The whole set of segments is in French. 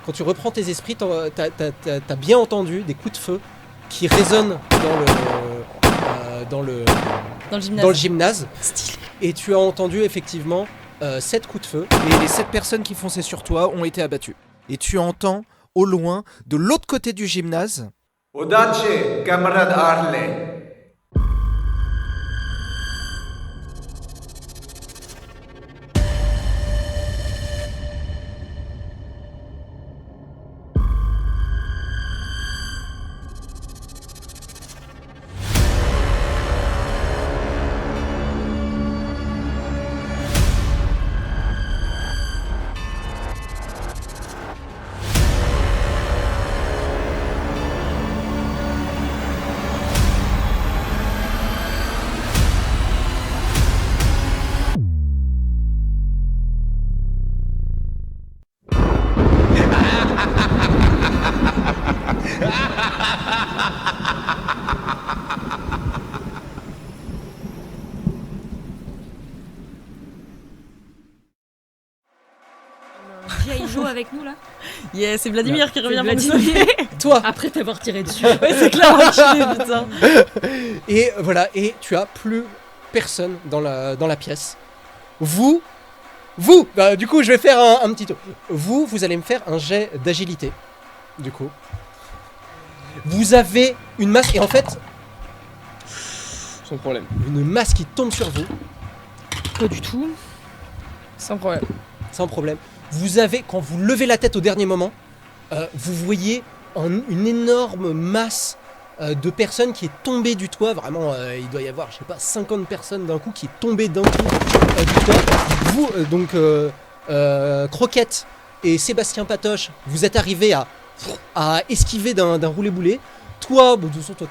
quand tu reprends tes esprits, t'as bien entendu des coups de feu qui résonnent dans le gymnase. Stylé. Et tu as entendu effectivement 7 coups de feu. Et les 7 personnes qui fonçaient sur toi ont été abattues. Et tu entends au loin, de l'autre côté du gymnase, Udace, camarade Harley. Il joue avec nous là. Yeah, c'est Vladimir qui revient pour nous Vladimir. sauver. Toi. Après t'avoir tiré dessus. Ouais, c'est clair, enculé, putain. Et voilà, et tu as plus personne dans la pièce. Vous, du coup je vais faire un petit tour. Vous allez me faire un jet d'agilité. Du coup. Vous avez une masse, et en fait, Sans problème. une masse qui tombe sur vous, Pas du tout. Sans problème. sans problème. Vous avez, quand vous levez la tête au dernier moment, vous voyez une énorme masse de personnes qui est tombée du toit. Vraiment, il doit y avoir, je sais pas, 50 personnes d'un coup qui est tombée d'un coup du toit. Vous, Croquette et Sébastien Patoche, vous êtes arrivés à esquiver d'un roulé-boulet. Toi, bon, de toute façon, toi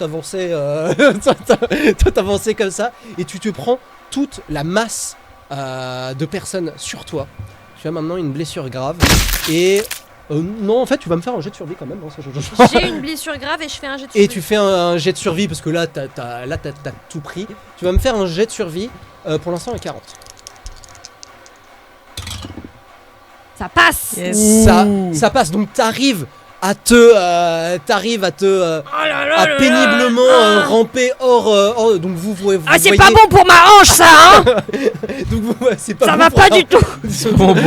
t'avançais comme ça, et tu te prends toute la masse de personnes sur toi. Tu as maintenant une blessure grave, et non, en fait, tu vas me faire un jet de survie quand même. Hein, J'ai une blessure grave et je fais un jet de survie. Et tu fais un jet de survie parce que là, t'as tout pris. Tu vas me faire un jet de survie pour l'instant à 40. Ça passe. Yes. Ça passe, donc t'arrives à péniblement ramper hors, donc vous voyez. Ah, c'est pas bon pour ma hanche ça, hein. Donc c'est pas Ça bon va pour pas du tout. C'est bon pour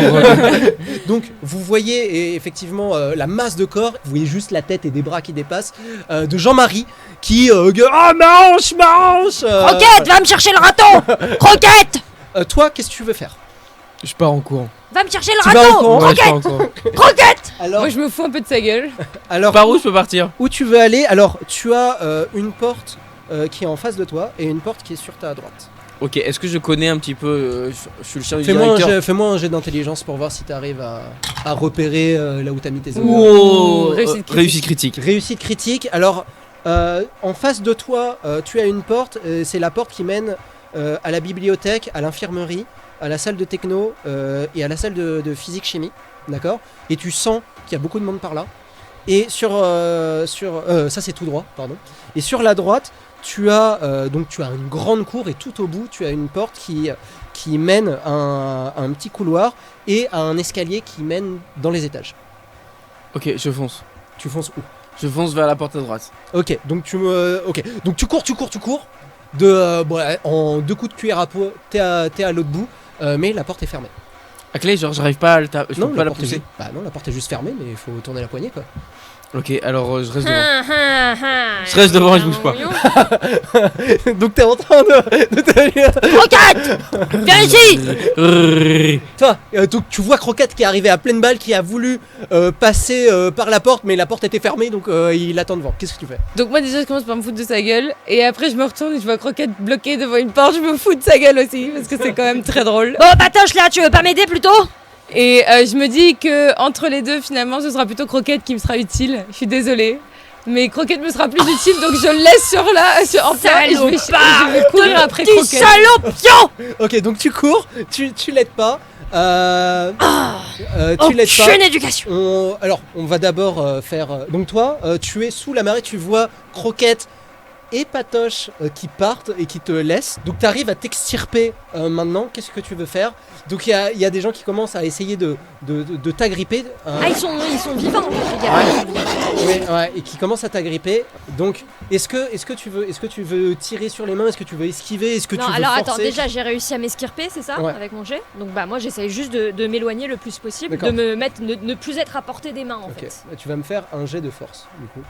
Donc vous voyez effectivement la masse de corps, vous voyez juste la tête et des bras qui dépassent de Jean-Marie qui gueule, ah ma hanche. Croquette, va me chercher le raton. Croquette, Toi, qu'est-ce que tu veux faire? Je pars en courant. va me chercher le Tu vas en courant? raton. Ouais, je pars en Croquette, courant. croquette. Alors, Moi, je me fous un peu de sa gueule. Par où je peux partir? où tu veux aller? Alors, tu as une porte qui est en face de toi et une porte qui est sur ta droite. Ok, est-ce que je connais un petit peu, je suis le chien du Fais-moi directeur. un jet d'intelligence pour voir si tu arrives à repérer là où t'as mis tes œufs. Wow, Réussite critique. Réussite critique. Alors, en face de toi, tu as une porte. C'est la porte qui mène à la bibliothèque, à l'infirmerie, à la salle de techno et à la salle de physique-chimie. D'accord? Et tu sens qu'il y a beaucoup de monde par là. Et ça c'est tout droit, pardon. Et sur la droite, tu as une grande cour et tout au bout, tu as une porte qui mène à un petit couloir et à un escalier qui mène dans les étages. Ok, je fonce. Tu fonces où? Je fonce vers la porte à droite. Ok, donc tu cours. En 2 coups de cuillère à peau, t'es à l'autre bout, mais la porte est fermée. À clé, genre j'arrive pas à je peux pas la porte est pousser. juste... Bah non, la porte est juste fermée, mais il faut tourner la poignée quoi. Ok, alors je reste devant. Je Je reste devant et je bouge pas. Donc t'es en train de... Croquette, viens ici. Toi, donc tu vois Croquette qui est arrivé à pleine balle, qui a voulu passer par la porte, mais la porte était fermée, donc il attend devant. Qu'est-ce que tu fais? Donc moi déjà je commence par me foutre de sa gueule et après je me retourne et je vois Croquette bloquée devant une porte, je me fous de sa gueule aussi parce que c'est quand même très drôle. Bon, Patoche là, tu veux pas m'aider plutôt? Et je me dis que entre les deux finalement ce sera plutôt Croquette qui me sera utile, je suis désolée. Mais Croquette me sera plus utile donc je le laisse en place et je vais courir après Petit Croquette. salopion. Ok, donc tu cours, tu l'aides pas. Tu l'aides pas. Aucune éducation. On va d'abord faire... donc toi, tu es sous la marée, tu vois Croquette et Patoche qui partent et qui te laissent. Donc tu arrives à t'extirper maintenant. Qu'est-ce que tu veux faire? Donc il y a des gens qui commencent à essayer de t'agripper. Ah, ils sont vivants, les gars. Ouais, et qui commencent à t'agripper. Donc est-ce que tu veux tirer sur les mains? Est-ce que tu veux esquiver? Est-ce que Non, tu veux alors forcer? attends, déjà j'ai réussi à m'esquirper, c'est ça, Ouais. avec mon jet. Donc bah moi j'essaye juste de m'éloigner le plus possible, D'accord. de me mettre, ne plus être à portée des mains en Ok, fait. bah, tu vas me faire un jet de force du coup.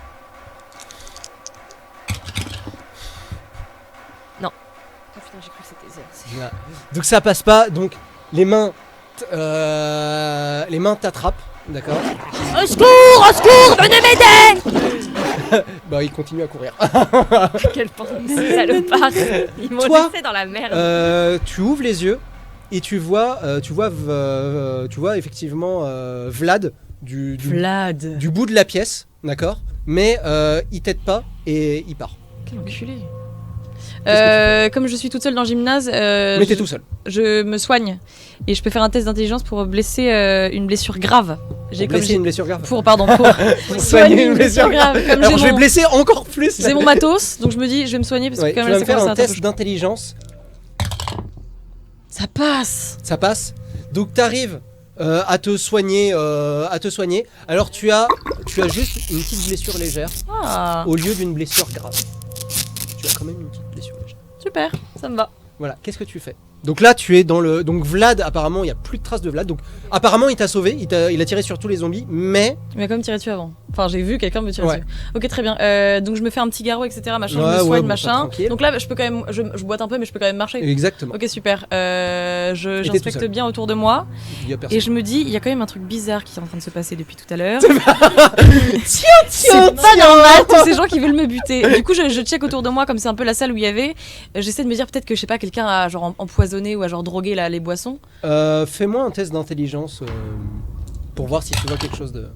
Oh putain, j'ai cru que c'était 0. Voilà. Donc ça passe pas. Donc les mains t'attrapent, d'accord. Au secours, venez m'aider. Bah il continue à courir. Quel salopard. Ils m'ont Toi, laissé dans la merde. Tu ouvres les yeux et tu vois effectivement Vlad du bout de la pièce, d'accord. Mais il t'aide pas et il part. Quel enculé. Qu'est-ce Comme je suis toute seule dans le gymnase, Mais t'es tout seul. je me soigne et je peux faire un test d'intelligence pour blesser une blessure grave. Pour blesser une blessure grave. Pour soigner une blessure grave. Comme Alors je vais blesser encore plus. j'ai mon matos, donc je me dis je vais me soigner parce Ouais, que tu quand vas même me là, ça faire commence à un être un peu test chaud. d'intelligence. Ça passe. Ça passe. Donc t'arrives à te soigner. Alors tu as juste une petite blessure légère Ah, au lieu d'une blessure grave. Tu as quand même une petite blessure légère. super, ça me va. Voilà, qu'est-ce que tu fais? Donc là tu es dans le... Donc Vlad, apparemment il n'y a plus de traces de Vlad. Donc apparemment il t'a sauvé, il a tiré sur tous les zombies, mais... Il m'a quand même tiré dessus avant. Enfin, j'ai vu quelqu'un me tirer Ouais. dessus. Ok, très bien. Donc je me fais un petit garrot, etc. Machin, Ouais, je me soigne, ouais, bon, ça, machin. tranquille. Donc là, je peux quand même, je boite un peu, mais je peux quand même marcher. Exactement. Ok, super. t'es tout J'inspecte seul. bien autour de moi Il y a personne. et je me dis, il y a quand même un truc bizarre qui est en train de se passer depuis tout à l'heure. C'est pas normal, tous ces gens qui veulent me buter. Du coup, je check autour de moi, comme c'est un peu la salle où il y avait. J'essaie de me dire peut-être que je sais pas, quelqu'un a genre empoisonné ou a genre drogué les boissons. Fais-moi un test d'intelligence pour voir si tu vois quelque chose de...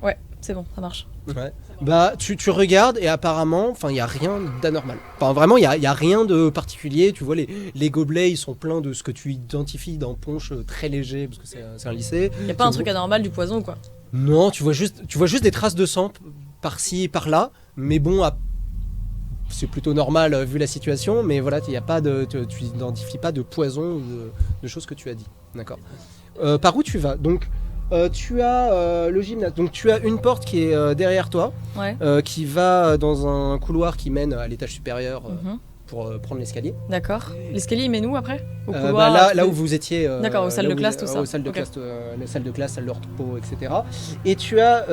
Ouais, c'est bon, ça marche. Ouais. Bah tu regardes et apparemment, enfin il y a rien d'anormal. Enfin vraiment il y a rien de particulier. Tu vois les gobelets ils sont pleins de ce que tu identifies d'un punch très léger parce que c'est un lycée. Y a pas un truc anormal du poison ou quoi? Non, tu vois juste des traces de sang par-ci par-là, mais bon c'est plutôt normal vu la situation. Mais voilà il y a pas de tu identifies pas de poison ou de choses que tu as dit. D'accord. Par où tu vas? Donc tu as le gymnase. Donc tu as une porte qui est derrière toi, Ouais. qui va dans un couloir qui mène à l'étage supérieur Mhm. pour prendre l'escalier. D'accord. L'escalier, il met nous après? Au Bah, couloir, là où vous étiez. D'accord, aux salles là de où classe, vous- tout ça. Aux salles de Ok. classe, les salles de classe, salles de repos, etc. Et tu as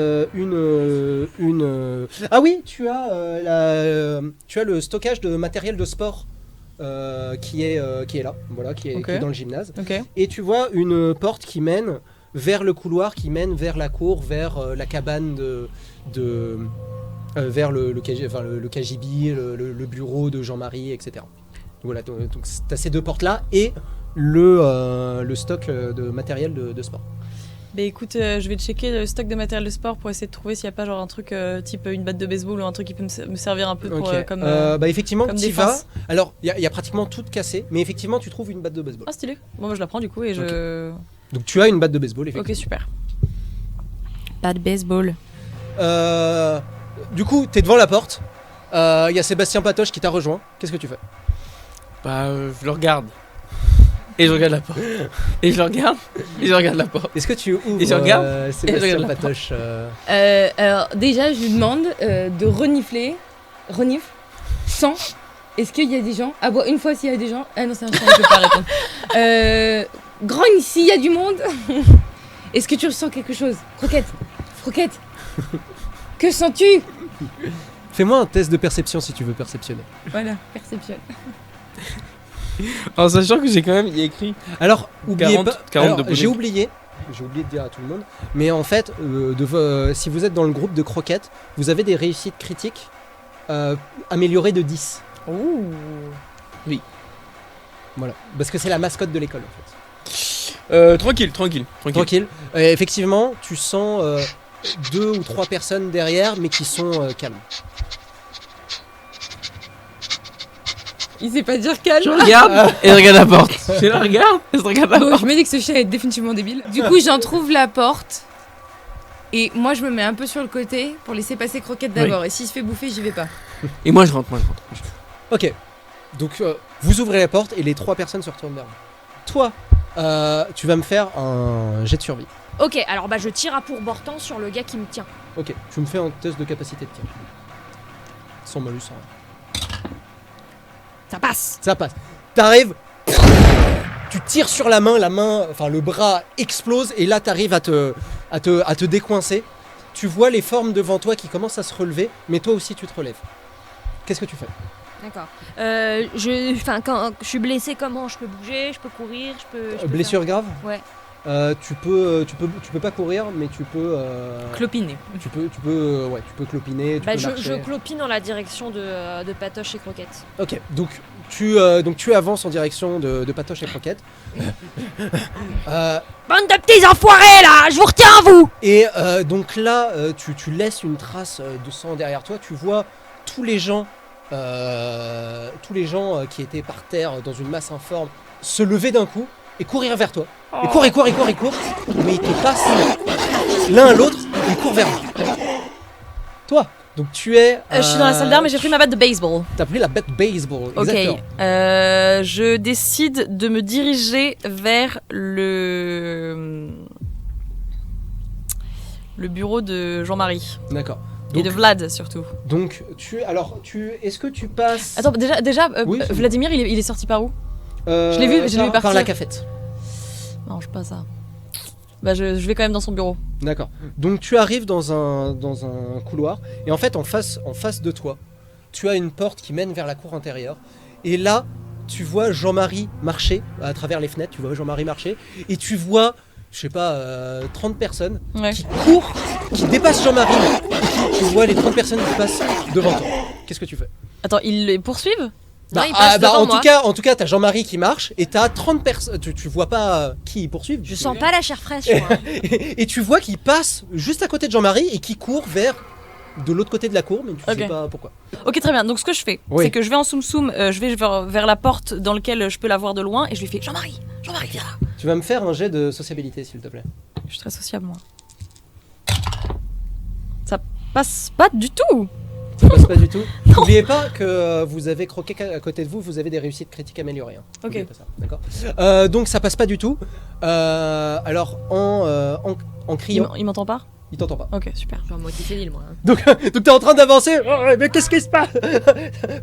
Ah oui, tu as le stockage de matériel de sport qui est là, voilà, qui Ok. est dans le gymnase. Ok. Et tu vois une porte qui mène vers le couloir, qui mène vers la cour, vers la cabane vers le KGB, le bureau de Jean-Marie, etc. Donc voilà, donc tu as ces deux portes-là et le stock de matériel de sport. Bah écoute, je vais checker le stock de matériel de sport pour essayer de trouver s'il n'y a pas genre un truc type une batte de baseball ou un truc qui peut me servir un peu pour, Ok. comme... Bah effectivement, comme tu vas. défense. Alors, il y a pratiquement tout cassé, mais effectivement, tu trouves une batte de baseball. Ah stylé. Bon bah je la prends du coup et je... Donc tu as une batte de baseball, effectivement. Ok super. Batte de baseball. Du coup, t'es devant la porte. Il y a Sébastien Patoche qui t'a rejoint. Qu'est-ce que tu fais? Bah, je le regarde. Et je regarde la porte. Et je le regarde. Et je regarde la porte. Est-ce que tu ouvres Et je regarde, Sébastien regarde la Patoche Alors déjà, je lui demande de renifler sans. Est-ce qu'il y a des gens? Ah bon, une fois s'il y a des gens. Ah non, c'est un chien, je peux pas répondre. Grogne, s'il y a du monde. Est-ce que tu ressens quelque chose? Croquette. Que sens-tu? Fais-moi un test de perception si tu veux perceptionner. Voilà, perception. En sachant que j'ai quand même, il y a écrit. Alors, oubliez 40 pas. 40 alors, de bonus. j'ai oublié de dire à tout le monde. Mais en fait, si vous êtes dans le groupe de croquettes, vous avez des réussites critiques améliorées de 10. Ouh. Voilà. Parce que c'est la mascotte de l'école en fait. Tranquille. Tranquille. Effectivement, tu sens 2 ou 3 personnes derrière, mais qui sont calmes. Il sait pas dire calme. Je regarde et je regarde la porte. Je la regarde et je regarde la Bon, porte. je me dis que ce chien est définitivement débile. Du coup, j'en trouve la porte. Et moi, je me mets un peu sur le côté pour laisser passer Croquette d'abord. Et s'il se fait bouffer, j'y vais pas. Et moi je rentre. Ok. Donc vous ouvrez la porte et les 3 personnes se retournent vers vous. Toi, tu vas me faire un jet de survie. Ok, alors bah je tire à pourbortant sur le gars qui me tient. Ok, tu me fais un test de capacité de tir. Sans malus, sans rien. Ça passe. Ça passe. T'arrives, tu tires sur la main, enfin le bras explose et là t'arrives à te décoincer. Tu vois les formes devant toi qui commencent à se relever, mais toi aussi tu te relèves. Qu'est-ce que tu fais? D'accord. Quand je suis blessé, comment je peux bouger, je peux courir, je peux Blessure grave? Ouais. Tu peux pas courir, mais tu peux. Clopiner. Tu peux clopiner. Tu peux je marcher. clopine dans la direction de Patoche et Croquette. Ok, donc tu avances en direction de Patoche et Croquette. Bande de petits enfoirés là, je vous retiens vous. Et donc là, tu laisses une trace de sang derrière toi. Tu vois tous les gens qui étaient par terre dans une masse informe se lever d'un coup et courir vers toi. Et cours. Mais ils te passent l'un à l'autre, ils courent vers vous. Toi, donc tu es. Je suis dans la salle d'armes et j'ai pris ma batte de baseball. T'as pris la batte baseball. Ok. Exactement. Je décide de me diriger vers le bureau de Jean-Marie. D'accord. Et de Vlad surtout. Donc est-ce que tu passes. Attends, déjà, Oui. Vladimir, il est sorti par où je l'ai vu partir. Par la cafette. Non, je sais pas ça. Bah, je vais quand même dans son bureau. D'accord. Donc tu arrives dans un couloir et en fait en face de toi, tu as une porte qui mène vers la cour intérieure. Et là, tu vois Jean-Marie marcher à travers les fenêtres. Tu vois Jean-Marie marcher et tu vois, je sais pas, 30 personnes qui courent, qui dépassent Jean-Marie. Et tu vois les 30 personnes qui passent devant toi. Qu'est-ce que tu fais? Attends, ils les poursuivent? Non, il passe devant moi. En tout cas, t'as Jean-Marie qui marche et t'as 30 personnes. Tu vois pas qui ils poursuivent. Je sens pas la chair fraîche moi. Et tu vois qu'il passe juste à côté de Jean-Marie et qui court vers de l'autre côté de la cour, mais tu sais pas pourquoi. Ok, très bien. Donc ce que je fais, c'est que je vais en soum-soum, je vais vers la porte dans laquelle je peux la voir de loin et je lui fais Jean-Marie, viens là. Tu vas me faire un jet de sociabilité, s'il te plaît. Je suis très sociable, moi. Ça passe pas du tout. Ça passe pas du tout. N'oubliez pas que vous avez croqué à côté de vous, vous avez des réussites critiques améliorées. Hein. Ok. N'oubliez pas ça, d'accord. Donc ça passe pas du tout. Alors en criant, Il m'entend pas? il t'entend pas. Ok, super. Je suis à moitié félile moi. Donc t'es en train d'avancer. Oh, mais qu'est-ce qui se passe?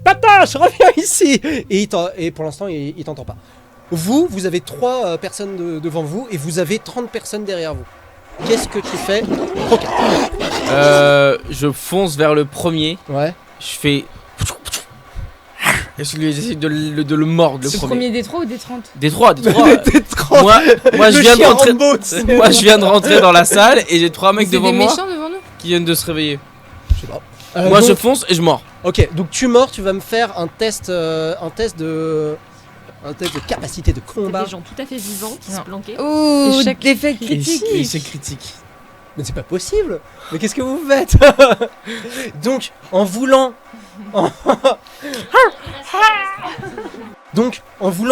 Patoche, reviens ici. Et pour l'instant il t'entend pas. Vous avez 3 personnes devant vous et vous avez 30 personnes derrière vous. Qu'est-ce que tu fais? Croquette. Je fonce vers le premier. Ouais. Je fais. J'essaie de le mordre, le Le premier. premier des 3 ou des 30? Des 3. T'es trop- Moi, je Le viens de chien rentrer. Rambo, tu sais. Moi, je viens de rentrer dans la salle et j'ai 3 mecs C'est devant des moi méchants devant nous? qui viennent de se réveiller. Je sais pas. Moi, donc- je fonce et je mords. Ok, donc tu mords, tu vas me faire un test de capacité de combat. Des gens tout à fait vivants qui se Non. planquaient. Ouh, Échec. défaite critique. Et c'est critique. Mais c'est pas possible. Mais qu'est-ce que vous faites? Donc en voulant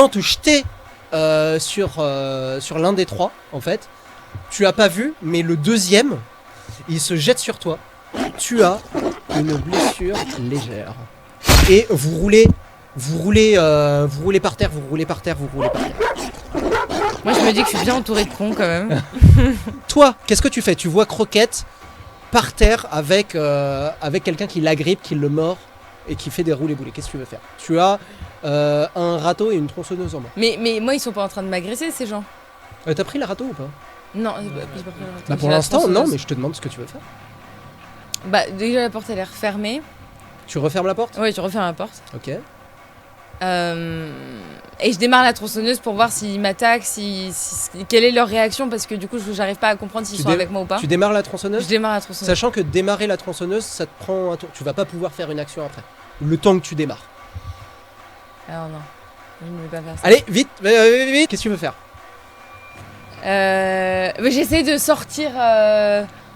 te jeter sur l'un des 3 en fait, tu as pas vu, mais le deuxième il se jette sur toi. Tu as une blessure légère et vous roulez par terre. Moi, je me dis que je suis bien entourée de cons quand même. Toi, qu'est-ce que tu fais? Tu vois Croquette par terre avec quelqu'un qui l'agrippe, qui le mord et qui fait des roulés-boulés. Qu'est-ce que tu veux faire? Tu as un râteau et une tronçonneuse en main. Mais moi, ils sont pas en train de m'agresser, ces gens. T'as pris le râteau ou pas? Non, j'ai pas pris le râteau. Bah pour J'ai la l'instant, non, tronçonneuse. mais je te demande ce que tu veux faire. Bah, déjà, la porte, elle est refermée. Tu refermes la porte? Ouais, tu refermes la porte. Ok. Et je démarre la tronçonneuse pour voir s'ils m'attaquent, quelle est leur réaction, parce que du coup, j'arrive pas à comprendre s'ils Tu sont dé- avec moi ou pas. Tu démarres la tronçonneuse? Je démarre la tronçonneuse. Sachant que démarrer la tronçonneuse, ça te prend un tour. Tu vas pas pouvoir faire une action après. Le temps que tu démarres. Alors non, je ne vais pas faire ça. Allez, vite, vite. Qu'est-ce que tu veux faire? Mais j'essaie de sortir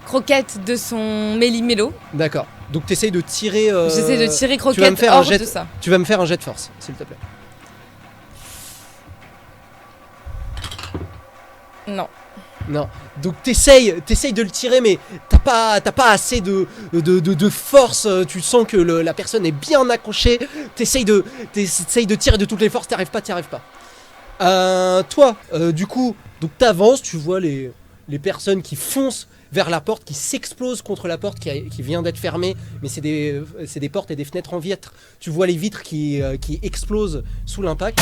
Croquette de son méli-mélo. D'accord. Donc t'essayes de tirer. J'essaie de tirer tu vas me Croquette faire un hors jet de ça. Tu vas me faire un jet de force, s'il te plaît. Non. Non. Donc t'essayes de le tirer, mais t'as pas assez de force. Tu sens que la personne est bien accrochée. T'essayes de tirer de toutes les forces, t'y arrives pas. Toi, du coup, donc t'avances, tu vois les personnes qui foncent vers la porte, qui s'explosent contre la porte qui vient d'être fermée, mais c'est des portes et des fenêtres en vitre. Tu vois les vitres qui explosent sous l'impact.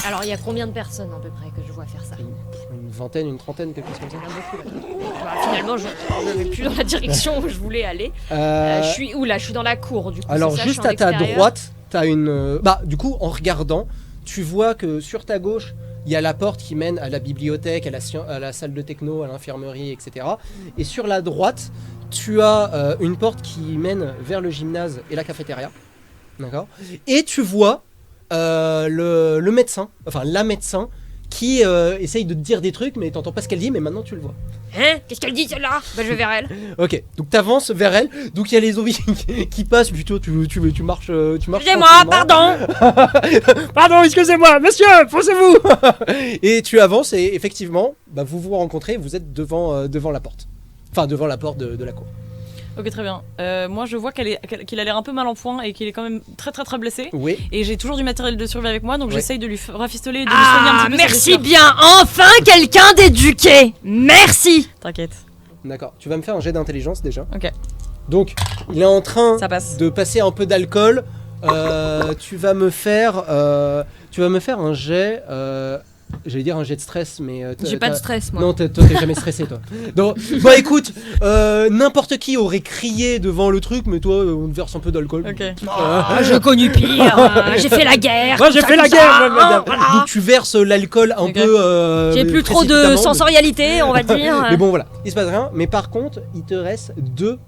Alors, il y a combien de personnes à peu près que je vois faire ça? Une vingtaine, une trentaine, quelque chose comme ça. Il y en a beaucoup là. Bah, finalement, je vais plus dans la direction où je voulais aller. Je suis où là? Je suis dans la cour du coup. Alors c'est ça, juste je suis en à ta extérieur. droite, t'as une... Bah du coup, en regardant, tu vois que sur ta gauche, il y a la porte qui mène à la bibliothèque, à la salle de techno, à l'infirmerie, etc. Et sur la droite, tu as une porte qui mène vers le gymnase et la cafétéria. D'accord. Et tu vois le médecin, enfin la médecin, qui essaye de te dire des trucs, mais t'entends pas ce qu'elle dit, mais maintenant tu le vois. Hein? Qu'est-ce qu'elle dit celle-là? Bah, je vais vers elle. Ok, donc t'avances vers elle, donc il y a les zombies qui passent, plutôt tu marches Excusez-moi, tranquillement. pardon. Pardon, excusez-moi, monsieur, foncez-vous. Et tu avances et effectivement, bah, vous vous rencontrez, vous êtes devant la porte. Enfin, devant la porte de la cour. Ok, très bien. Moi, je vois qu'il a l'air un peu mal en point et qu'il est quand même très très très blessé. Oui. Et j'ai toujours du matériel de survie avec moi, donc Ouais. j'essaye de lui rafistoler et de lui soigner un Ah, petit peu sa merci blessure. bien. Enfin, quelqu'un d'éduqué. Merci. T'inquiète, D'accord, tu vas me faire un jet d'intelligence déjà. Ok. Donc, il est en train ça passe. de passer un peu d'alcool. Tu vas me faire un jet. J'allais dire un jet de stress, mais. J'ai pas de stress moi. Non, toi t'es jamais stressé toi. Donc, bah écoute, n'importe qui aurait crié devant le truc, mais toi on te verse un peu d'alcool. Ok. Oh, je connu pire. J'ai fait la guerre. Moi tout j'ai ça, fait la tout guerre, ça, madame. voilà. Donc tu verses l'alcool un Ok. peu. J'ai plus trop de précipitamment, sensorialité, on va dire. Mais bon voilà, il se passe rien. Mais par contre, il te reste 2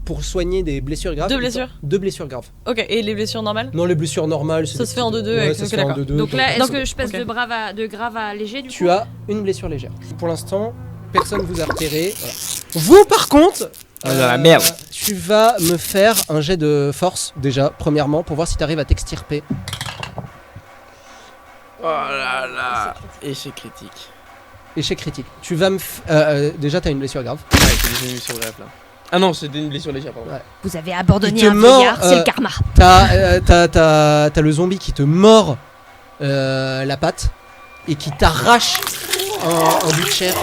pour soigner des blessures graves. 2 blessures 2 blessures graves. Ok, et les blessures normales? Non, les blessures normales. c'est Ça des se fait en petites- 2-2 Ouais, avec- ça ok, se fait en d'accord. 2-2. Donc là, est-ce Donc, que je passe ok. de grave à léger du coup? Tu as une blessure légère. Pour l'instant, personne vous a repéré. Voilà. Vous, par contre, On est dans la merde. tu vas me faire un jet de force déjà, premièrement, pour voir si tu arrives à t'extirper. Oh là là. Échec critique. Échec critique. Tu vas me. Déjà, t'as une blessure grave. Ouais, c'est une blessure grave là. Ah non, c'était une blessure légère, pardon. Ouais. Vous avez abandonné Il te un mord, vieillard, c'est le karma. T'as le zombie qui te mord la patte et qui t'arrache un bout de chair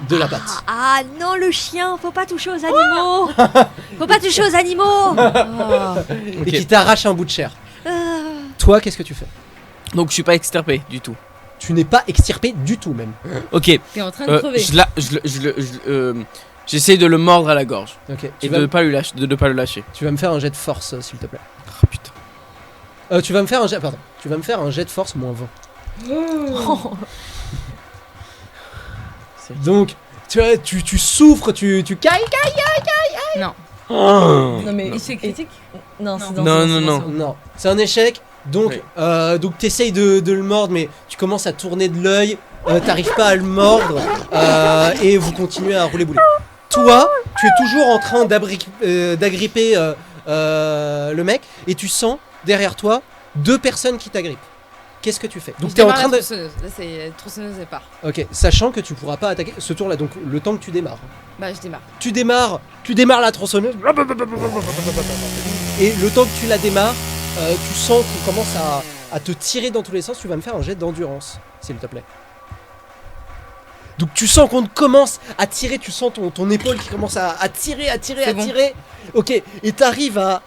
de la patte. Ah non, le chien, faut pas toucher aux animaux. Faut pas toucher aux animaux. Et qui t'arrache un bout de chair. Toi, qu'est-ce que tu fais? Donc je suis pas extirpé du tout. Tu n'es pas extirpé du tout, même. Ok. T'es en train de crever. J'essaye de le mordre à la gorge Ok. et de ne pas le lâcher. Tu vas me faire un jet de force, s'il te plaît. Oh putain. Tu vas me faire un jet. Pardon. Tu vas me faire un jet de force moins 20. Donc, tu souffres, tu cailles. Oh. Non mais Échec critique? non, c'est Non. Non, c'est un échec. Donc, Oui. donc t'essayes de le mordre, mais tu commences à tourner de l'œil. T'arrives pas à le mordre et vous continuez à rouler boulet. Toi, tu es toujours en train d'agripper le mec et tu sens derrière toi 2 personnes qui t'agrippent. Qu'est-ce que tu fais? Donc Je t'es en démarre train la de. tronçonneuse. Là, c'est tronçonneuse et part. Ok, sachant que tu pourras pas attaquer ce tour-là, donc le temps que tu démarres. Bah, je démarre. Tu démarres la tronçonneuse. Et le temps que tu la démarres, tu sens qu'on commence à te tirer dans tous les sens. Tu vas me faire un jet d'endurance, s'il te plaît. Donc tu sens qu'on commence à tirer, tu sens ton épaule qui commence à tirer. C'est bon. Ok, et t'arrives à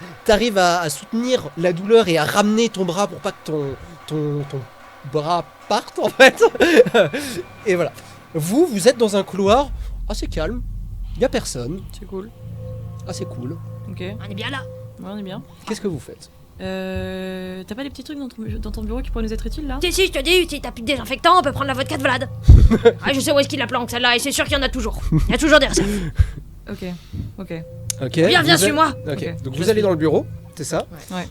soutenir la douleur et à ramener ton bras pour pas que ton bras parte en fait. Et voilà. Vous êtes dans un couloir assez calme, y a personne, C'est cool. assez cool. Ok, On est bien là. ouais, on est bien. Qu'est-ce que vous faites? T'as pas des petits trucs dans ton bureau qui pourraient nous être utiles là? Si, je te dis, si t'as plus de désinfectant, on peut prendre la vodka de Vlad. Ah, je sais où est-ce qu'il la planque celle-là, et c'est sûr qu'il y en a toujours. Il y a toujours des réserves. Ok. Ok. Viens, vous suis-moi. Ok. Ok. Donc Je vous allez suis. dans le bureau, c'est ça? Ouais.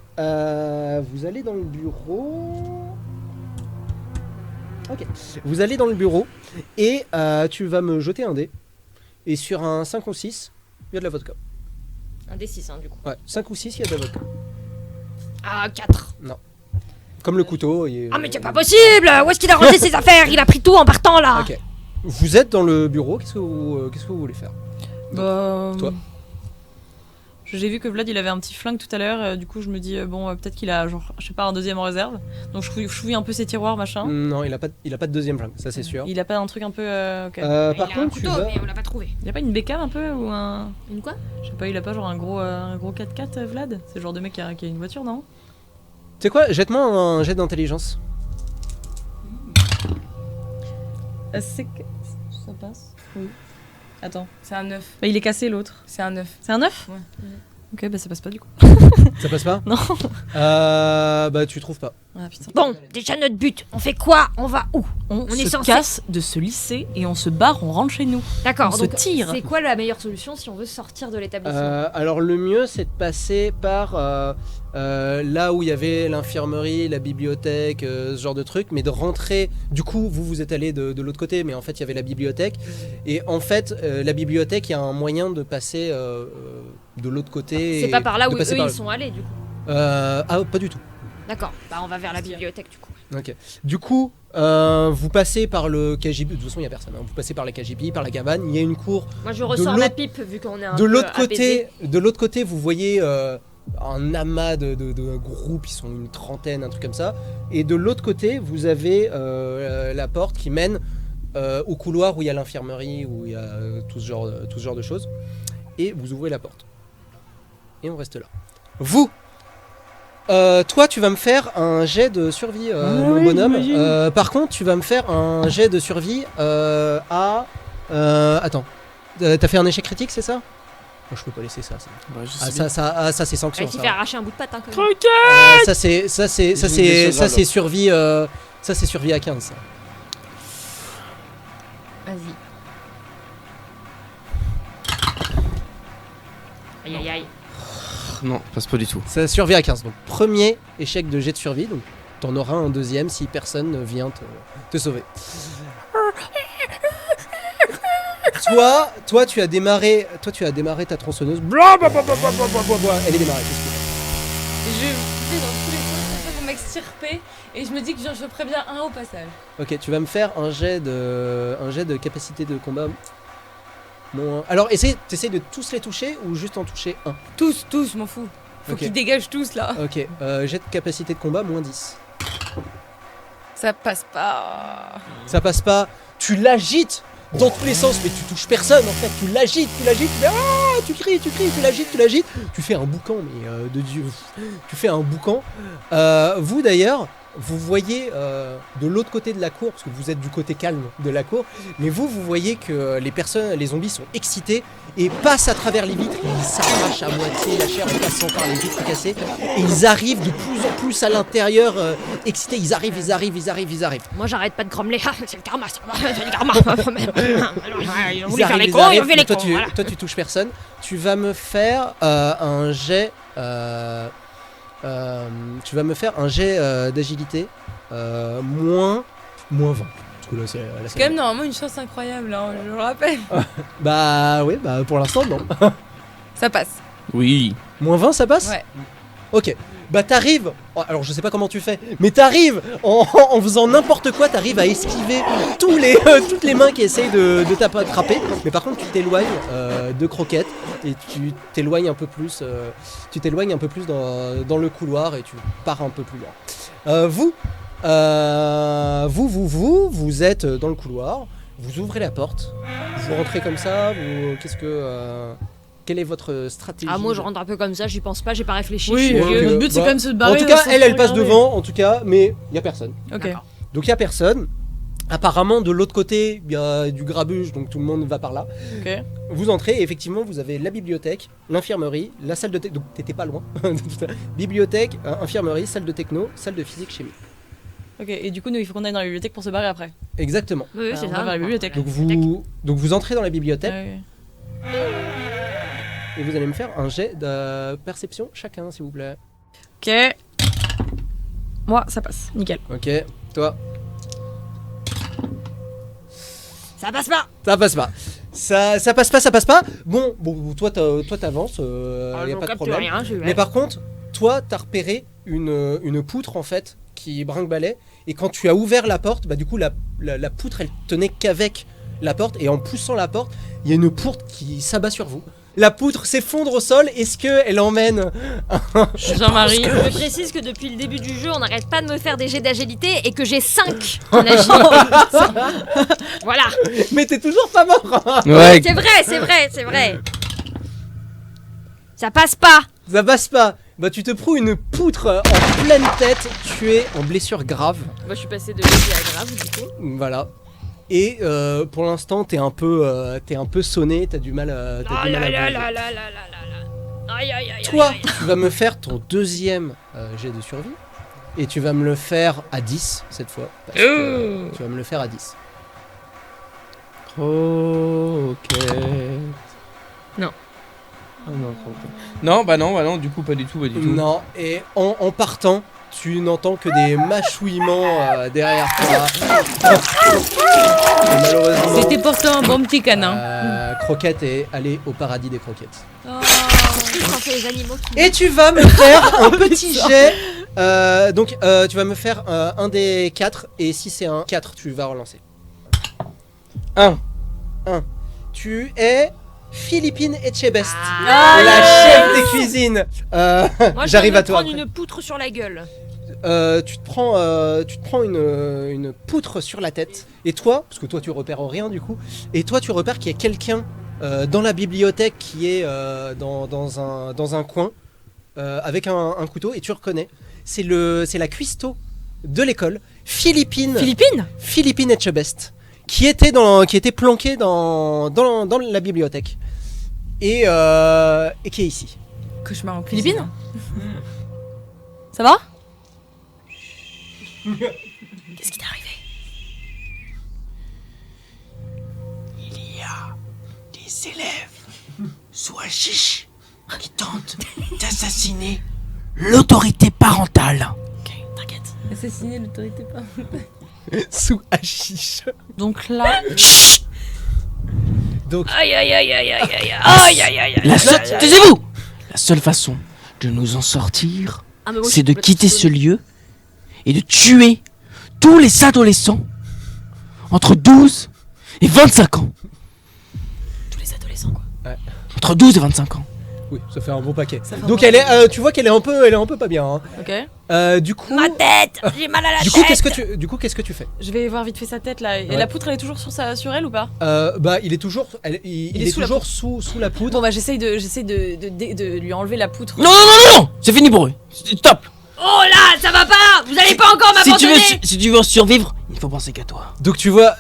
Vous allez dans le bureau. Ok. Vous allez dans le bureau et tu vas me jeter un dé. Et sur un 5 ou 6, il y a de la vodka. Un D6, hein, du coup. Ouais, 5 ou 6, il y a de la vodka. Ah, 4. Comme le couteau. Et, Ah, mais c'est pas possible. Où est-ce qu'il a rangé ses affaires? Il a pris tout en partant là. Ok. Vous êtes dans le bureau, qu'est-ce que vous voulez faire? Bah. Toi. J'ai vu que Vlad il avait un petit flingue tout à l'heure, du coup je me dis peut-être qu'il a genre je sais pas un deuxième en réserve. Donc je fouille un peu ses tiroirs machin. Non, il a pas de deuxième flingue, ça c'est sûr. Il a pas un truc un peu ok. Il a Par un contre, tu couteau, vas... mais on l'a pas trouvé. Il a pas une bécane un peu ou un Une quoi? je sais pas, il a pas genre un gros 4x4 Vlad? C'est le genre de mec qui a une voiture, non? Tu sais quoi, jette-moi un jet d'intelligence. C'est que ça passe. Oui. Attends. C'est un 9. Bah il est cassé l'autre. C'est un 9. C'est un 9? Ouais. Ok, bah ça passe pas du coup. Ça passe pas? Non. Bah tu trouves pas. Ah putain. Bon, déjà notre but, on fait quoi? On va où? On est se censé- casse de ce lycée et on se barre, on rentre chez nous. D'accord, On se donc tire. c'est quoi la meilleure solution si on veut sortir de l'établissement? Alors le mieux c'est de passer par là où il y avait l'infirmerie, la bibliothèque, ce genre de truc, mais de rentrer. Du coup vous êtes allé de l'autre côté, mais en fait il y avait la bibliothèque. Et en fait la bibliothèque, il y a un moyen de passer de l'autre côté. C'est pas par là de où eux passer par ils sont allés du coup. Ah pas du tout. D'accord, bah on va vers la bibliothèque du coup. Ok. Du coup, vous passez par le KGB. De toute façon, il y a personne. Hein. Vous passez par la KGB, par la cabane. Il y a une cour. Moi je ressors ma l'autre- pipe vu qu'on est un De peu l'autre apaisé. côté, vous voyez un amas de groupes. Ils sont une trentaine, un truc comme ça. Et de l'autre côté, vous avez la porte qui mène au couloir où il y a l'infirmerie, où il y a tout ce genre de choses. Et vous ouvrez la porte. Et on reste là. Vous. Toi, tu vas me faire un jet de survie, mon bonhomme. Par contre, tu vas me faire un jet de survie à. Attends. T'as fait un échec critique, c'est ça? Moi, je peux pas laisser ça. Bah, je Ah, sais bien. ça c'est sanction. Il Ça, fait arracher un bout de patte hein, quand même. Ça, c'est survie. Ça, c'est survie à 15. Ça. Vas-y. Aïe aïe aïe. Non, passe pas du tout. Ça survie à 15. Donc, premier échec de jet de survie. Donc, t'en auras un deuxième si personne ne vient te sauver. Toi, tu as démarré ta tronçonneuse. Elle est démarrée. qu'est-ce que Je vais dans tous les sens pour m'extirper et je me dis que je préviens un au passage. Ok, tu vas me faire un jet de capacité de combat. Bon, alors, t'essayes de tous les toucher ou juste en toucher un? Tous, je m'en fous. Faut Ok. qu'ils dégagent tous là. Ok, jet de capacité de combat, moins 10. Ça passe pas. Ça passe pas, tu l'agites dans tous les sens, mais tu touches personne en fait, tu l'agites, mais tu cries, tu l'agites, tu fais un boucan, mais de Dieu, tu fais un boucan. Vous d'ailleurs, vous voyez de l'autre côté de la cour, parce que vous êtes du côté calme de la cour, mais vous voyez que les zombies sont excités et passent à travers les vitres, ils s'arrachent à moitié la chair en passant par les vitres cassées, et ils arrivent de plus en plus à l'intérieur, excités, ils arrivent. Moi j'arrête pas de grommeler. Ah, c'est le karma, c'est le karma. Ils ont Ils voulu faire les arrivent, cons, ils ont fait les toi, cons. tu, Voilà. toi tu touches personne. Tu vas me faire un jet. Tu vas me faire un jet d'agilité moins 20. Parce que là c'est. C'est quand même normalement une chance incroyable, hein, je le rappelle. Bah oui, bah pour l'instant non. Ça passe. Oui. Moins 20 ça passe? Ouais. Ok. Bah t'arrives. Alors je sais pas comment tu fais, mais t'arrives en faisant n'importe quoi, t'arrives à esquiver toutes les mains qui essayent de t'attraper. Mais par contre tu t'éloignes de Croquette et tu t'éloignes un peu plus. Dans le couloir et tu pars un peu plus loin. Vous êtes dans le couloir. Vous ouvrez la porte. Vous rentrez comme ça. Quelle est votre stratégie? Ah, moi je rentre un peu comme ça, j'y pense pas, j'ai pas réfléchi. Oui, je suis vieux. notre but c'est bah, quand même de se En barrer. tout cas, sans elle se passe regarder. devant, en tout cas, mais il y a personne. Ok. D'accord. Donc il y a personne. Apparemment, de l'autre côté, il y a du grabuge, donc tout le monde va par là. Ok. Vous entrez et effectivement, vous avez la bibliothèque, l'infirmerie, la salle de donc t'étais pas loin. Bibliothèque, infirmerie, salle de techno, salle de physique chimie. Ok. Et du coup, nous, il faut qu'on aille dans la bibliothèque pour se barrer après. Exactement. Oui, Alors, c'est on ça. va vers la bibliothèque. Donc vous entrez dans la bibliothèque Ouais. et vous allez me faire un jet de perception chacun, s'il vous plaît. Ok. Moi, ça passe. Nickel. Ok, toi. Ça passe pas. Ça passe pas. Ça passe pas. Bon, toi t'avances, y a Je pas de capte problème. rien, j'ai eu Mais par contre, toi, t'as repéré une poutre en fait qui brinque-ballait, et quand tu as ouvert la porte, bah du coup la poutre elle tenait qu'avec la porte et en poussant la porte, il y a une poutre qui s'abat sur vous. La poutre s'effondre au sol. Est-ce qu'elle emmène Jean-Marie. Je précise que depuis le début du jeu, on n'arrête pas de me faire des jets d'agilité et que j'ai 5 en agilité. Voilà. Mais t'es toujours pas mort. Ouais. C'est vrai. Ça passe pas. Ça passe pas. Bah tu te prends une poutre en pleine tête. Tu es en blessure grave. Moi, je suis passée de léger à grave, du coup. Voilà. Et pour l'instant, t'es un peu sonné. T'as du mal à. Ah là là là là là là là. Aïe aïe aïe. Toi, aïe, aïe. tu vas me faire ton deuxième jet de survie. Et tu vas me le faire à 10 cette fois. Parce que tu vas me le faire à 10. Ok. Non. Ah non, ok. Non, bah non, du coup, pas du tout. Non, et en partant, tu n'entends que des mâchouillements derrière toi. Et malheureusement, C'était pourtant un bon petit canin. Croquette est allée au paradis des croquettes. Quand c'est les animaux qui. Et tu vas me faire un petit jet. Donc, tu vas me faire un des 4. Et si c'est un 4, tu vas relancer. 1. Tu es Philippine Etchebest, Ah, la chef des cuisines. Moi, J'arrive à te toi. prendre une poutre sur la gueule. Tu te prends une poutre sur la tête. Et toi, parce que toi tu repères rien du coup, et toi tu repères qu'il y a quelqu'un dans la bibliothèque qui est dans un coin avec un couteau, et tu reconnais. C'est la cuistot de l'école, Philippine Etchebest, qui était planquée dans la bibliothèque et qui est ici. Cauchemar en Philippines. Ça va? Qu'est-ce qui t'est arrivé? Il y a des élèves sous Hachiche qui tentent d'assassiner l'autorité parentale. Ok, t'inquiète. Assassiner l'autorité pas. Sous Hachiche. Donc là, Donc Aïe aïe aïe aïe aïe aïe aïe aïe aïe aïe. Taisez-vous! La seule façon de nous en sortir, Ah, mais moi, c'est je de peux quitter te ce lieu et de tuer tous les adolescents entre 12 et 25 ans. tous les adolescents quoi. Entre 12 et 25 ans. oui, ça fait un bon paquet. Ça fait un Donc bon tu vois qu'elle est un peu pas bien. Hein. Ok. Du coup, Ma tête. J'ai mal à la du tête. coup, qu'est-ce que tu fais? Je vais voir vite fait sa tête là. Et Ouais. la poutre elle est toujours sur elle ou pas? Bah, il est toujours, il est sous la toujours sous la poudre. Bon bah j'essaye de lui enlever la poutre. Non, non, non, non! C'est fini pour eux. Stop! Oh là, ça va pas. Vous allez pas encore Si tu, m'abandonner. si tu veux survivre, il faut penser qu'à toi. Donc tu vois,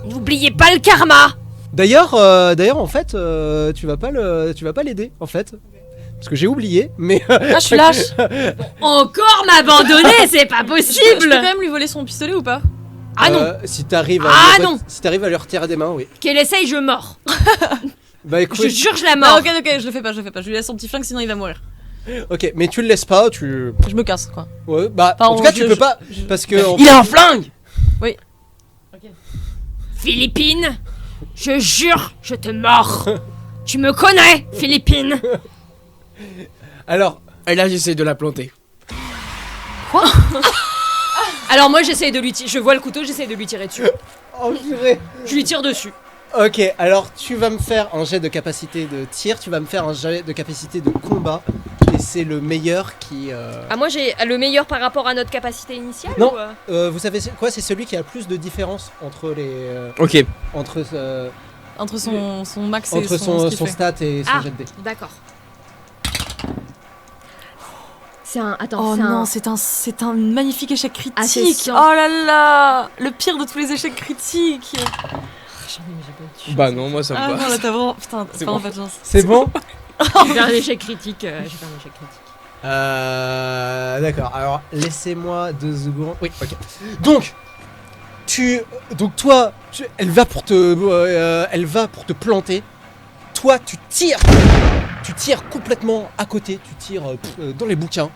N'oubliez pas le karma. d'ailleurs, en fait, tu vas pas l'aider en fait, parce que j'ai oublié, mais Ah je suis lâche. Encore m'abandonner, c'est pas Je peux possible. quand même lui voler son pistolet ou pas? Ah non. si t'arrives à lui retirer des mains, oui. Qu'elle essaye, je mords. Bah écoute, Je jure, je la Ah mords. ok, je le fais pas. Je lui laisse son petit flingue sinon il va mourir. ok, mais tu le laisses pas, tu, Je me casse quoi. ouais, bah Enfin, en tout cas je- tu peux je- pas, je- parce que Il a un flingue! Philippine, je jure, je te mords. Tu me connais, Philippine. alors, Et là, j'essaie de la planter. Alors moi, j'essaye de lui tirer. Je vois le couteau, j'essaye de lui tirer dessus. oh purée. Je lui tire dessus. Ok, alors tu vas me faire un jet de capacité de tir, tu vas me faire un jet de capacité de combat, et c'est le meilleur qui. Ah moi, j'ai le meilleur par rapport à notre capacité initiale. Non. Ou Vous savez quoi? C'est celui qui a le plus de différence entre les, Ok. entre Entre son max et entre ce qu'il son fait. stat et son Ah. jet de dés. D'accord. C'est un. Attends, Oh c'est non, un. c'est un magnifique échec critique. Ah, c'est Oh ça. là là, le pire de tous les échecs critiques. Bah non, moi ça me Ah va. non, là t'as vraiment, putain, C'est t'as vraiment bon. pas de chance. C'est bon? J'ai fait un échec critique. J'ai fait un échec critique. D'accord, alors laissez-moi 2 secondes. Oui, ok. Donc, toi, elle va pour te planter. Toi, tu tires complètement à côté. Tu tires dans les bouquins.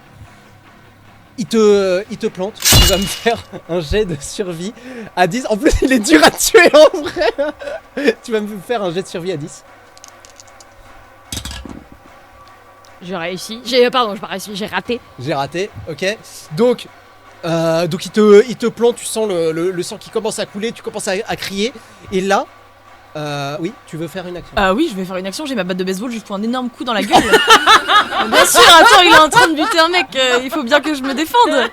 Il te plante. Tu vas me faire un jet de survie à 10. En plus, il est dur à tuer en vrai. Tu vas me faire un jet de survie à 10. J'ai réussi. Pardon, j'ai pas réussi. J'ai raté. J'ai raté, ok. Donc il te plante, tu sens le sang qui commence à couler, tu commences à crier. Et là, Oui, tu veux faire une action. Ah oui, je vais faire une action, j'ai ma batte de baseball, je lui fous un énorme coup dans la gueule. Bien sûr, attends, il est en train de buter un mec, il faut bien que je me défende.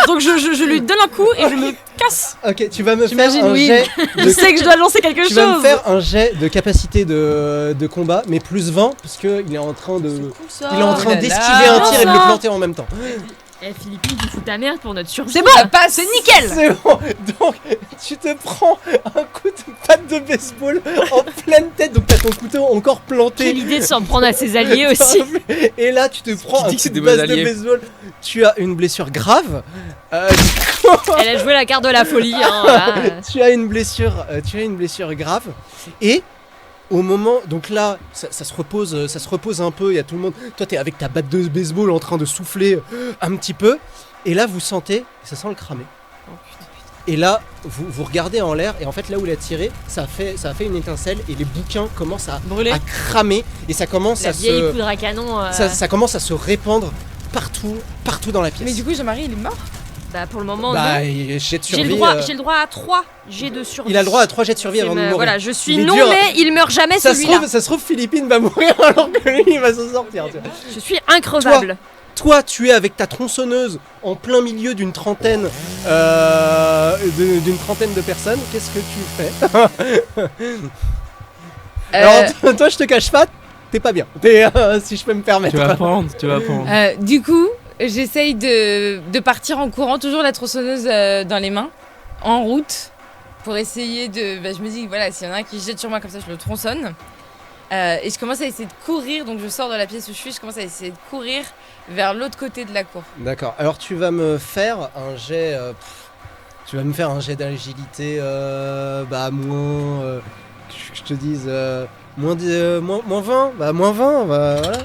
Donc je lui donne un coup et je me casse. Ok, tu vas me faire J'imagine, un oui. jet. Je sais que je dois lancer quelque Tu vas me chose. faire un jet de capacité de combat, mais plus 20, parce qu'il est en train de. Cool, ça. Il est en train Oh là d'esquiver là. un tir et de le Ça. planter en même temps. Eh Philippine, tu fous ta merde pour notre survie. C'est bon, c'est nickel. C'est bon. Donc, tu te prends un coup de patte de baseball en pleine tête. Donc, t'as ton couteau encore planté. Quelle idée de s'en prendre à ses alliés aussi. Et là, tu te prends un dit coup que c'est de des basse bons de alliés. baseball. Tu as une blessure grave. Elle a joué la carte de la folie. Hein, voilà. Tu as une blessure grave. Et au moment, donc là, ça se repose un peu. Il y a tout le monde. Toi, t'es avec ta batte de baseball en train de souffler un petit peu. Et là, vous sentez, ça sent le cramer. Et là, vous regardez en l'air. Et en fait, là où il a tiré, ça a fait une étincelle. Et les bouquins commencent à Brûlé. cramer. Et ça commence La à vieille se, poudre à canon. ça commence à se répandre partout dans la pièce. Mais du coup, Jean-Marie, il est mort. Bah pour le moment, bah, non. et jet de survie. J'ai le droit à 3 jets de survie. Il a le droit à 3 jets de survie C'est avant de me- mourir. Voilà, je suis Il est non, dur. mais il meurt jamais Ça se celui-là. trouve, Philippine va mourir alors que lui, il va s'en sortir. Tu vois. Je suis increvable. Toi, tu es avec ta tronçonneuse en plein milieu d'une trentaine de personnes. Qu'est-ce que tu fais? Alors, toi, je te cache pas, t'es pas bien. Si je peux me permettre. Tu vas prendre, tu vas prendre. Du coup, j'essaye de partir en courant, toujours la tronçonneuse dans les mains, en route, pour essayer de. Bah, je me dis, voilà, s'il y en a un qui jette sur moi comme ça, je le tronçonne. Et je commence à essayer de courir, donc je sors de la pièce où je suis, je commence à essayer de courir vers l'autre côté de la cour. D'accord. Alors, tu vas me faire un jet. Tu vas me faire un jet d'agilité. Moins. Que je te dise. Moins 20. Bah, moins 20. Bah, voilà.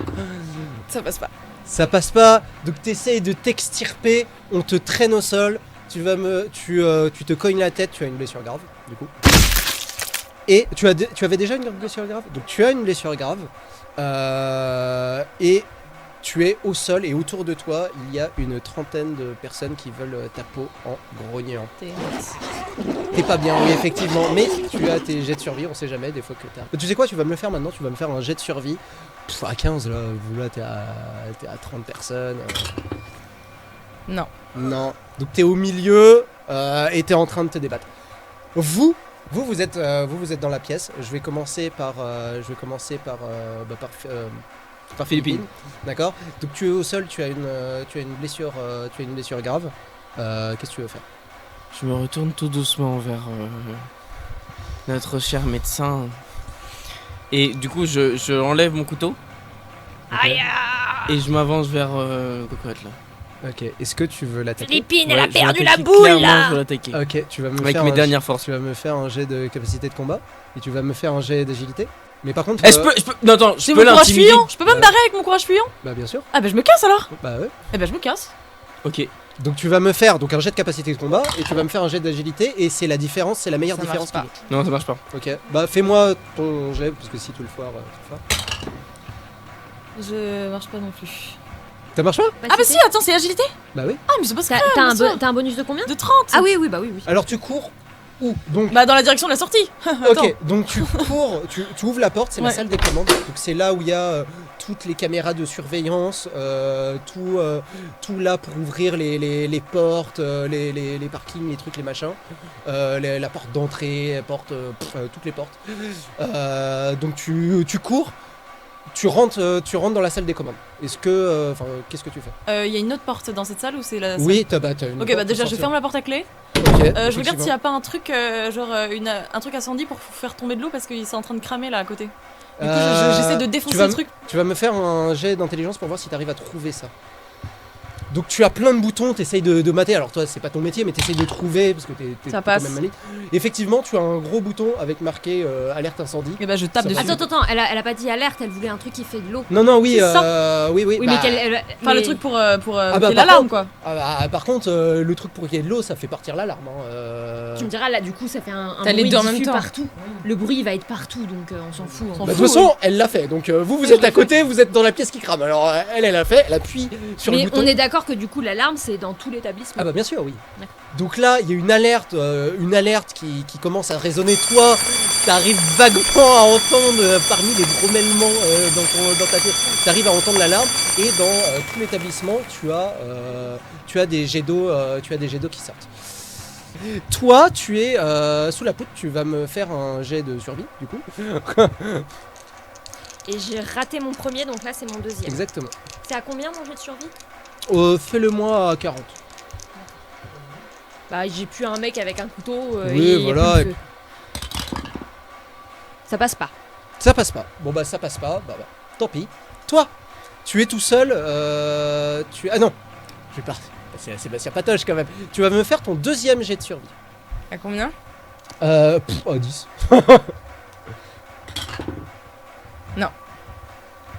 Ça passe pas. Ça passe pas, donc t'essayes de t'extirper, on te traîne au sol, tu te cognes la tête, tu as une blessure grave, du coup. Et tu avais déjà une blessure grave, donc tu as une blessure grave, et tu es au sol, et autour de toi, il y a une trentaine de personnes qui veulent ta peau en grognant. T'es pas bien, oui, effectivement, mais tu as tes jets de survie, on sait jamais, des fois que t'as... Tu sais quoi, tu vas me le faire maintenant, tu vas me faire un jet de survie. À 15, là, t'es à 30 personnes. Non. Non. Donc t'es au milieu et t'es en train de te débattre. Vous êtes dans la pièce. Je vais commencer par Philippine. D'accord. Donc tu es au sol, tu as une blessure grave. Qu'est-ce que tu veux faire? Je me retourne tout doucement vers notre cher médecin. Et du coup, je enlève mon couteau. Aïe. Et je m'avance vers Cocotte là. Ok. Est-ce que tu veux l'attaquer? Philippine, elle a je perdu l'attaque la boule clairement, là. je veux l'attaquer. Ok. Tu vas me Avec faire mes un dernières forces. Tu vas me faire un jet de capacité de combat et tu vas me faire un jet d'agilité. Mais par contre, Eh, je peux... Non, attends, je C'est peux mon courage l'intimider. fuyant. Je peux pas me barrer avec mon courage fuyant. bah bien sûr. Ah bah je me casse alors. Bah ouais. Eh bah je me casse. Ok. Donc tu vas me faire un jet de capacité de combat et tu vas me faire un jet d'agilité et c'est la différence, c'est la meilleure Ça marche différence. pas. Non, ça marche pas. Ok. Bah fais-moi ton jet parce que si tu le foires, tu le foires. Je marche pas non plus. Ça marche pas? Ah bah si, attends, c'est agilité. Bah oui. Ah mais c'est pas ça. T'as un bonus de combien? De 30. Ah oui, oui, bah oui, oui. Alors tu cours où? Donc Bah dans la direction de la sortie. Attends. ok, donc tu cours, tu ouvres la porte, c'est la Ouais. salle des commandes. Donc c'est là où il y a toutes les caméras de surveillance, tout là pour ouvrir les portes, les parkings, les trucs, les machins, la porte d'entrée, toutes les portes. Donc tu cours, tu rentres dans la salle des commandes. Est-ce que, qu'est-ce que tu fais? Il y a une autre porte dans cette salle ou c'est la salle? Oui, t'as une Ok porte bah déjà pour je sortir. ferme la porte à clé. Ok, Je regarde effectivement. s'il y a pas un truc un truc incendie pour faire tomber de l'eau parce qu'il c'est en train de cramer là à côté. Du coup j'essaie de défoncer vas le truc. Tu vas me faire un jet d'intelligence pour voir si tu arrives à trouver ça. Donc tu as plein de boutons, t'essayes de mater. Alors toi c'est pas ton métier mais t'essayes de trouver parce que t'es Ça quand passe. même maligne. Effectivement tu as un gros bouton avec marqué alerte incendie. Et bah je tape Ça dessus. va. Attends, elle a pas dit alerte, elle voulait un truc qui fait de l'eau. Non oui, C'est ça. oui. Oui, bah, mais Enfin le truc pour bah, qu'il y par ait l'alarme contre- quoi. par contre le truc pour qu'il y ait de l'eau ça fait partir l'alarme. Tu me diras là, du coup, ça fait un T'as les bruit deux en même diffus temps. partout. Le bruit il va être partout, donc on s'en fout. Bah, de toute façon elle l'a fait. Donc vous êtes à côté, vous êtes dans la pièce qui crame. Alors elle a fait, elle appuie sur le Mais bouton. on est d'accord que du coup, l'alarme c'est dans tout l'établissement. Ah bah bien sûr oui. D'accord. Donc là il y a une alerte qui commence à résonner. Toi T'arrives vaguement à entendre parmi les grommellements dans ta tête. T'arrives à entendre l'alarme et dans tout l'établissement, tu as des jets d'eau, qui sortent. Toi, tu es sous la poutre. Tu vas me faire un jet de survie, du coup. Et j'ai raté mon premier, donc là c'est mon deuxième. Exactement. C'est à combien mon jet de survie? Fais-le-moi à 40. Bah j'ai pu un mec avec un couteau Oui, et il y a voilà, plus de feu. Ça passe pas. Ça passe pas. Bon bah ça passe pas. Bah tant pis. Toi, tu es tout seul. Ah non. Je vais partir. C'est Sébastien Patoche quand même. Tu vas me faire ton deuxième jet de survie. À combien? 10.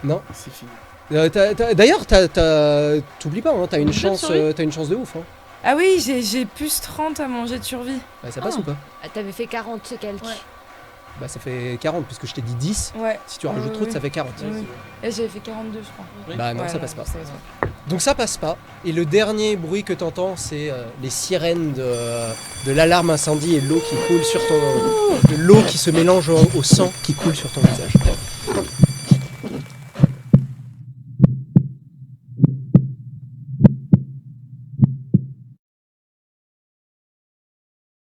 Non. C'est fini. D'ailleurs, t'oublies pas, hein, t'as une Jet de chance survie de ouf. Hein. Ah oui, j'ai plus 30 à mon jet de survie. Bah, ça passe ou pas? Ah, t'avais fait 40 quelques. Ouais. Bah ça fait 40 puisque je t'ai dit 10. Ouais. Si tu rajoutes trop, ça fait 40. Oui. Et j'avais fait 42, je crois. Bah non, Ouais, ça passe pas. ça va. Donc ça passe pas. Et le dernier bruit que t'entends, c'est les sirènes de l'alarme incendie et l'eau qui coule sur l'eau qui se mélange au sang qui coule sur ton visage.